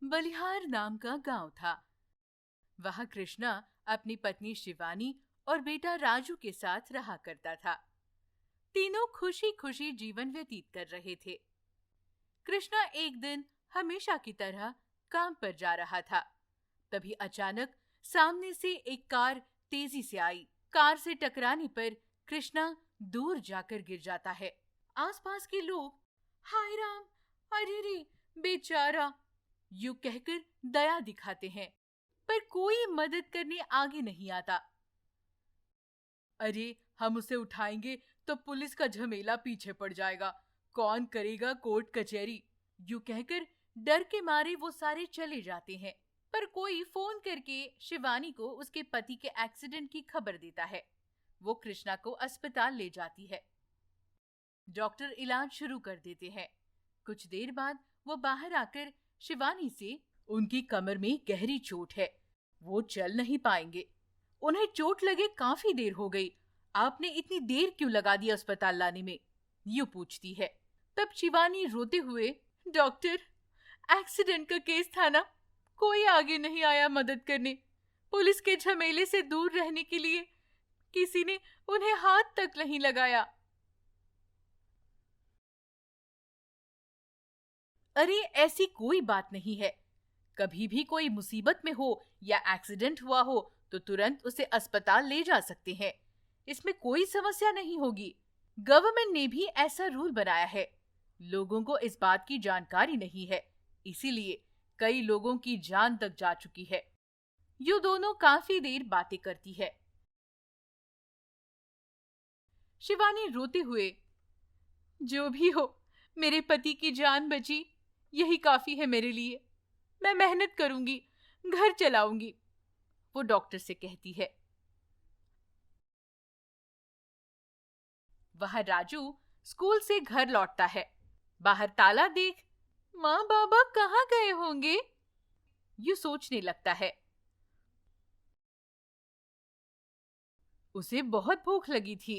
बलिहार नाम का गांव था। वहां कृष्णा अपनी पत्नी शिवानी और बेटा राजू के साथ रहा करता था। तीनों खुशी खुशी जीवन व्यतीत कर रहे थे। कृष्णा एक दिन हमेशा की तरह काम पर जा रहा था। तभी अचानक सामने से एक कार तेजी से आई। कार से टकराने पर कृष्णा दूर जाकर गिर जाता है। आसपास के लोग हाय राम, अरे रे, बेचारा, यूं कहकर दया दिखाते हैं, पर कोई मदद करने आगे नहीं आता। अरे, हम उसे उठाएंगे तो पुलिस का झमेला पीछे पड़ जाएगा, कौन करेगा कोर्ट कचहरी, यूं कहकर डर के मारे वो सारे चले जाते हैं। पर कोई फोन करके शिवानी को उसके पति के एक्सीडेंट की खबर देता है। वो कृष्णा को अस्पताल ले जाती है। डॉक्टर इलाज शुरू कर देते हैं। कुछ देर बाद वो बाहर आकर शिवानी से, उनकी कमर में गहरी चोट है, वो चल नहीं पाएंगे, उन्हें चोट लगे काफी देर हो गई, आपने इतनी देर क्यों लगा दी अस्पताल लाने में, यूं पूछती है। तब शिवानी रोते हुए, डॉक्टर, एक्सीडेंट का केस था ना, कोई आगे नहीं आया मदद करने, पुलिस के झमेले से दूर रहने के लिए किसी ने उन्हें हाथ तक नहीं लगाया। अरे, ऐसी कोई बात नहीं है, कभी भी कोई मुसीबत में हो या एक्सीडेंट हुआ हो तो तुरंत उसे अस्पताल ले जा सकते हैं, इसमें कोई समस्या नहीं होगी। गवर्नमेंट ने भी ऐसा रूल बनाया है। लोगों को इस बात की जानकारी नहीं है, इसीलिए कई लोगों की जान तक जा चुकी है। ये दोनों काफी देर बातें करती है। शिवानी रोते हुए, जो भी हो, मेरे पति की जान बची, यही काफी है मेरे लिए, मैं मेहनत करूंगी, घर चलाऊंगी, वो डॉक्टर से कहती है। वह राजू स्कूल से घर लौटता है। बाहर ताला देख माँ बाबा कहाँ गए होंगे, यू सोचने लगता है। उसे बहुत भूख लगी थी।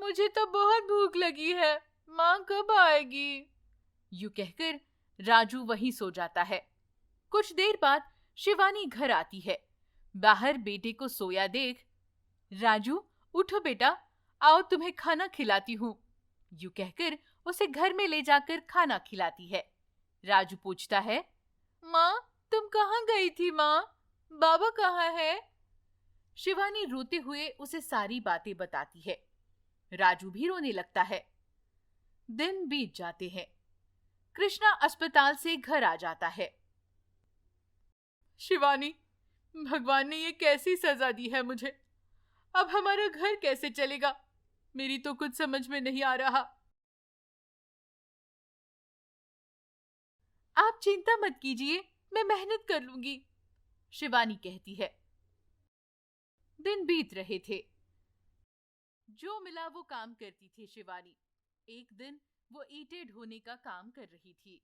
मुझे तो बहुत भूख लगी है, माँ कब आएगी, यूं कहकर राजू वहीं सो जाता है। कुछ देर बाद शिवानी घर आती है। बाहर बेटे को सोया देख, राजू उठो बेटा, आओ तुम्हें खाना खिलाती हूँ, यूं कहकर उसे घर में ले जाकर खाना खिलाती है। राजू पूछता है, माँ तुम कहाँ गई थी माँ, बाबा कहाँ है? शिवानी रोते हुए उसे सारी बातें बताती है। राजू भी रोने लगता है। दिन बीत जाते हैं। कृष्णा अस्पताल से घर आ जाता है। शिवानी, भगवान ने ये कैसी सजा दी है मुझे, अब हमारा घर कैसे चलेगा, मेरी तो कुछ समझ में नहीं आ रहा। आप चिंता मत कीजिए, मैं मेहनत कर लूंगी, शिवानी कहती है। दिन बीत रहे थे। जो मिला वो काम करती थी शिवानी। एक दिन वो ईंटें ढोने का काम कर रही थी।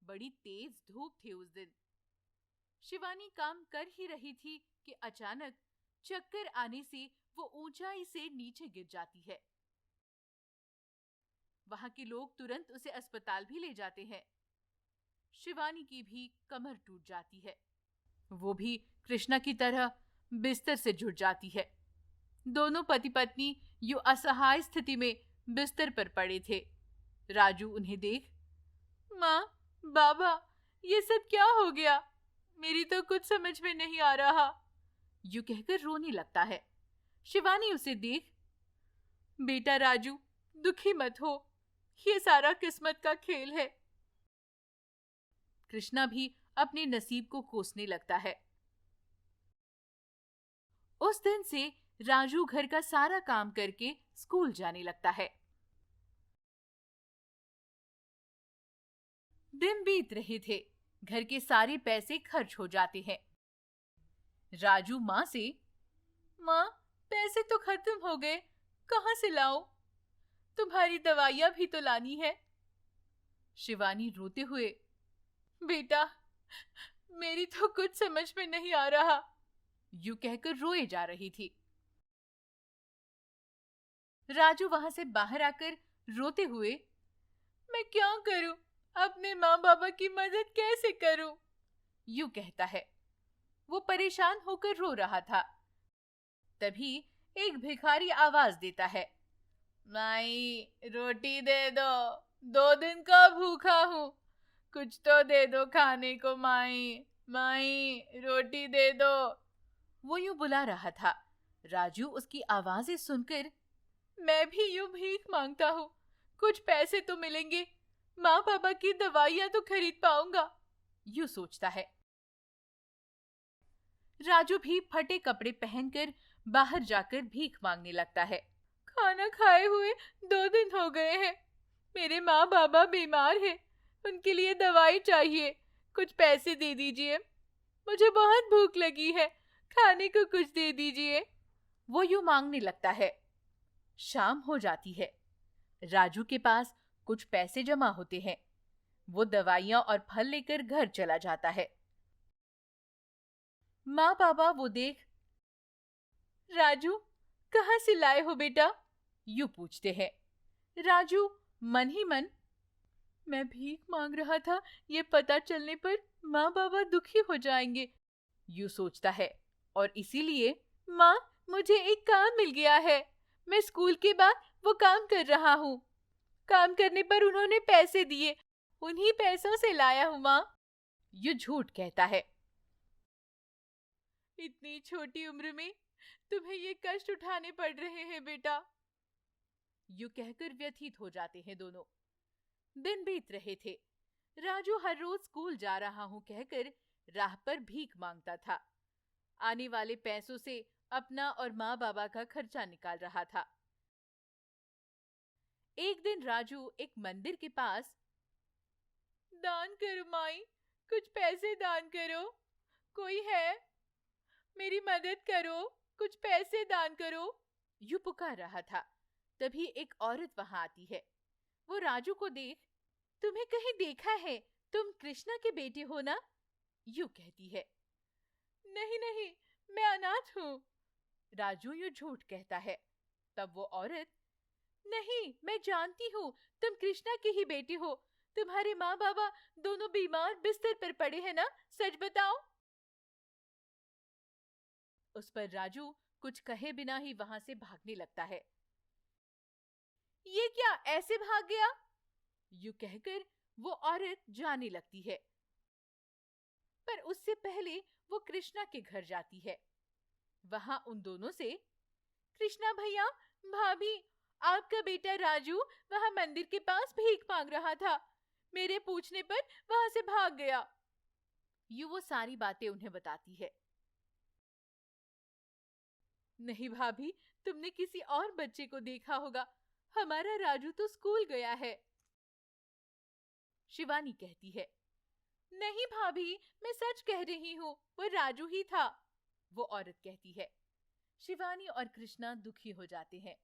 बड़ी तेज धूप थी उस दिन। शिवानी काम कर ही रही थी कि अचानक चक्कर आने से वो ऊंचाई से नीचे गिर जाती है। वहां के लोग तुरंत उसे अस्पताल भी ले जाते हैं। शिवानी की भी कमर टूट जाती है। वो भी कृष्णा की तरह बिस्तर से जुड़ जाती है। दोनों पति पत्नी यूं असहाय स्थिति में बिस्तर पर पड़े थे। राजू उन्हें देख, माँ, बाबा, ये सब क्या हो गया, मेरी तो कुछ समझ में नहीं आ रहा, यूं कहकर रोने लगता है। शिवानी उसे देख, बेटा राजू, दुखी मत हो, ये सारा किस्मत का खेल है। कृष्णा भी अपने नसीब को कोसने लगता है। उस दिन से राजू घर का सारा काम करके स्कूल जाने लगता है। दिन बीत रहे थे। घर के सारे पैसे खर्च हो जाते हैं। राजू माँ से, माँ, पैसे तो खत्म हो गए, कहाँ से लाऊं? तुम्हारी दवाइयां भी तो लानी है। शिवानी रोते हुए, बेटा, मेरी तो कुछ समझ में नहीं आ रहा, यूं कहकर रोए जा रही थी। राजू वहां से बाहर आकर रोते हुए, मैं क्या करूं, अपने माँ बाबा की मदद कैसे करूं? यूं कहता है। वो परेशान होकर रो रहा था। तभी एक भिखारी आवाज देता है, माई रोटी दे दो, 2 दिन का भूखा हूँ, कुछ तो दे दो खाने को माई, माई रोटी दे दो। वो यूं बुला रहा था। राजू उसकी आवाजें सुनकर, मैं भी यूं भीख मांगता हूँ, कुछ पैसे तो मिलेंगे, माँ पापा की दवाइयाँ तो खरीद पाऊंगा, यूं सोचता है। राजू भी फटे कपड़े पहनकर बाहर जाकर भीख मांगने लगता है। खाना खाए हुए 2 दिन हो गए हैं, मेरे माँ बाबा बीमार हैं, उनके लिए दवाई चाहिए, कुछ पैसे दे दीजिए, मुझे बहुत भूख लगी है, खाने को कुछ दे दीजिए। वो यूं मांगने लगता है। शाम हो जाती है। राजू के पास कुछ पैसे जमा होते हैं। वो दवाइयां और फल लेकर घर चला जाता है। माँ पापा वो देख, राजू कहाँ से लाए हो बेटा? यूं पूछते हैं। राजू मन ही मन, मैं भीख मांग रहा था, ये पता चलने पर माँ बाबा दुखी हो जाएंगे, यूं सोचता है। और इसीलिए, माँ मुझे एक काम मिल गया है, मैं स्कूल के बाद वो काम कर रहा हूँ, काम करने पर उन्होंने पैसे दिए, उन्हीं पैसों से लाया हूँ माँ, यूं झूठ कहता है। इतनी छोटी उम्र में तुम्हें ये कष्ट उठाने पड़ रहे हैं बेटा, यूं कहकर व्यथित हो जाते हैं दोनों। दिन बीत रहे थे। राजू हर रोज स्कूल जा रहा हूं कहकर राह पर भीख मांगता था। आने वाले पैसों से अपना और माँ बाबा का खर्चा निकाल रहा था। एक दिन राजू एक मंदिर के पास, दान करो माई, कुछ पैसे दान करो, कोई है, मेरी मदद करो, कुछ पैसे दान करो, यूं पुकार रहा था। तभी एक औरत वहां आती है। वो राजू को देख, तुम्हें कहीं देखा है, तुम कृष्णा के बेटे हो ना? यूं कहती है। नहीं नहीं, मैं अनाथ हूँ, राजू यूं झूठ कहता है। तब वो औरत, नहीं मैं जानती हूँ, तुम कृष्णा के ही बेटे हो, तुम्हारे माँ बाबा दोनों बीमार बिस्तर पर पड़े हैं ना, सच बताओ। उस पर राजू कुछ कहे बिना ही वहां से भागने लगता है। ये क्या ऐसे भाग गया? यूं कहकर वो औरत जाने लगती है। पर उससे पहले वो कृष्णा के घर जाती है। वहां उन दोनों से, कृष्णा भैया, भाभी, आपका बेटा राजू वहां मंदिर के पास भीख मांग रहा था, मेरे पूछने पर वहां से भाग गया, यूं वो सारी बातें उन्हें बताती है। नहीं भाभी, तुमने किसी और बच्चे को देखा होगा, हमारा राजू तो स्कूल गया है, शिवानी कहती है। नहीं भाभी, मैं सच कह रही हूँ, वो राजू ही था, वो औरत कहती है। शिवानी और कृष्णा दुखी हो जाते हैं।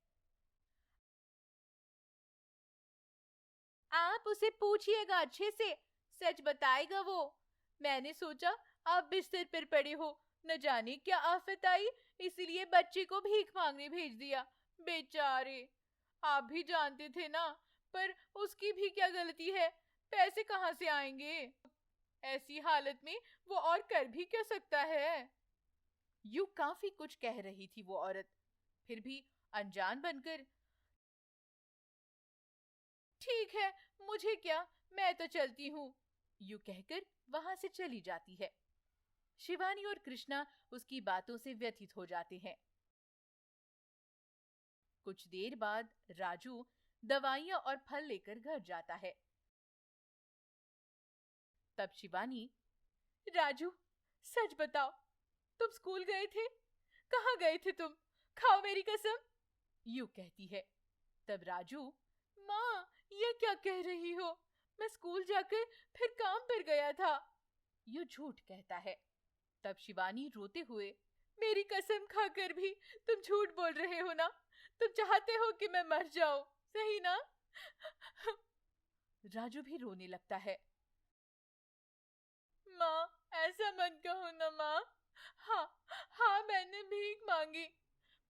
आप उसे पूछिएगा अच्छे से, सच बताएगा वो, मैंने सोचा आप बिस्तर पर पड़े हो, न जाने क्या आफत आई, इसलिए बच्चे को भीख मांगने भेज दिया, बेचारे, आप भी जानते थे ना, पर उसकी भी क्या गलती है, पैसे कहाँ से आएंगे, ऐसी हालत में वो और कर भी क्या सकता है। यूं काफी कुछ कह रही थी वो औरत, फिर भी अनजान बनकर, ठीक है, मुझे क्या, मैं तो चलती हूँ, यूं कहकर वहां से चली जाती है। शिवानी और कृष्णा उसकी बातों से व्यथित हो जाते हैं। कुछ देर बाद राजू दवाइयां और फल लेकर घर जाता है। तब शिवानी, राजू सच बताओ, तुम स्कूल गए थे, कहाँ गए थे तुम, खाओ मेरी कसम, यूं कहती है। तब राजू, माँ ये क्या कह रही हो, मैं स्कूल जाकर फिर काम पर गया था, यूं झूठ कहता है। तब शिवानी रोते हुए, मेरी कसम खाकर भी तुम झूठ बोल रहे हो ना, तुम चाहते हो कि मैं मर जाऊं, सही ना? राजू भी रोने लगता है। माँ ऐसा मत कहो ना माँ, हाँ हाँ मैंने भीख मांगी,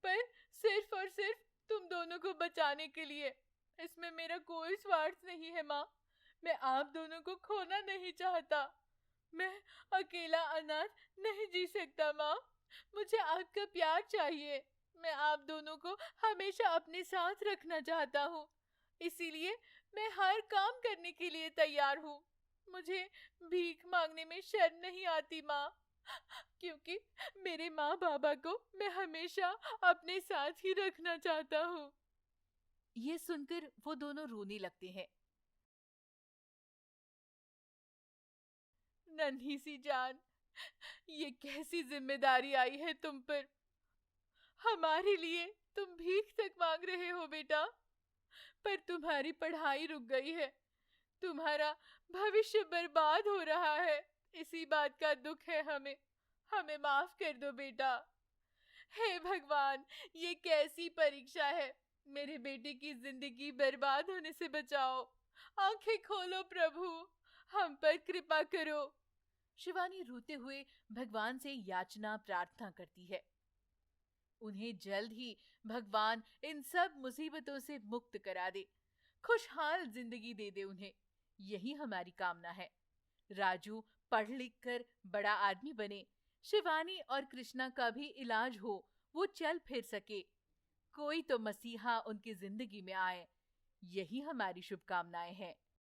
पर सिर्फ और सिर्फ तुम दोनों को बचाने के लिए, इसमें मेरा कोई स्वार्थ नहीं है माँ, मैं आप दोनों को खोना नहीं चाहता। मैं अकेला अनाथ नहीं जी सकता माँ। मुझे आपका प्यार चाहिए। मैं आप दोनों को हमेशा अपने साथ रखना चाहता हूँ। इसीलिए मैं हर काम करने के लिए तैयार हूँ। मुझे भीख मांगने में शर्म नहीं आती माँ, क्योंकि मेरे माँ बाबा को मैं हमेशा अपने साथ ही रखना चाहता हूँ। ये सुनकर वो दोनों रोने लगते हैं। नन्ही सी जान, ये कैसी जिम्मेदारी आई है तुम पर। हमारे लिए तुम भीख तक मांग रहे हो बेटा। पर तुम्हारी पढ़ाई रुक गई है, तुम्हारा भविष्य बर्बाद हो रहा है। इसी बात का दुख है हमें। हमें माफ कर दो बेटा। हे भगवान, ये कैसी परीक्षा है। मेरे बेटे की जिंदगी बर्बाद होने से बचाओ। आंखें खोलो प्रभु, हम पर कृपा करो। शिवानी रोते हुए भगवान से याचना प्रार्थना करती है। उन्हें जल्द ही भगवान इन सब मुसीबतों से मुक्त करा दे, खुशहाल जिंदगी दे दे उन्हें। यही हमारी कामना है। राजू पढ़ लिख कर बड़ा आदमी बने, शिवानी और कृष्णा का भी इलाज हो, वो चल फिर सके, कोई तो मसीहा उनकी जिंदगी में आए। यही हमारी शुभकामनाएं हैं।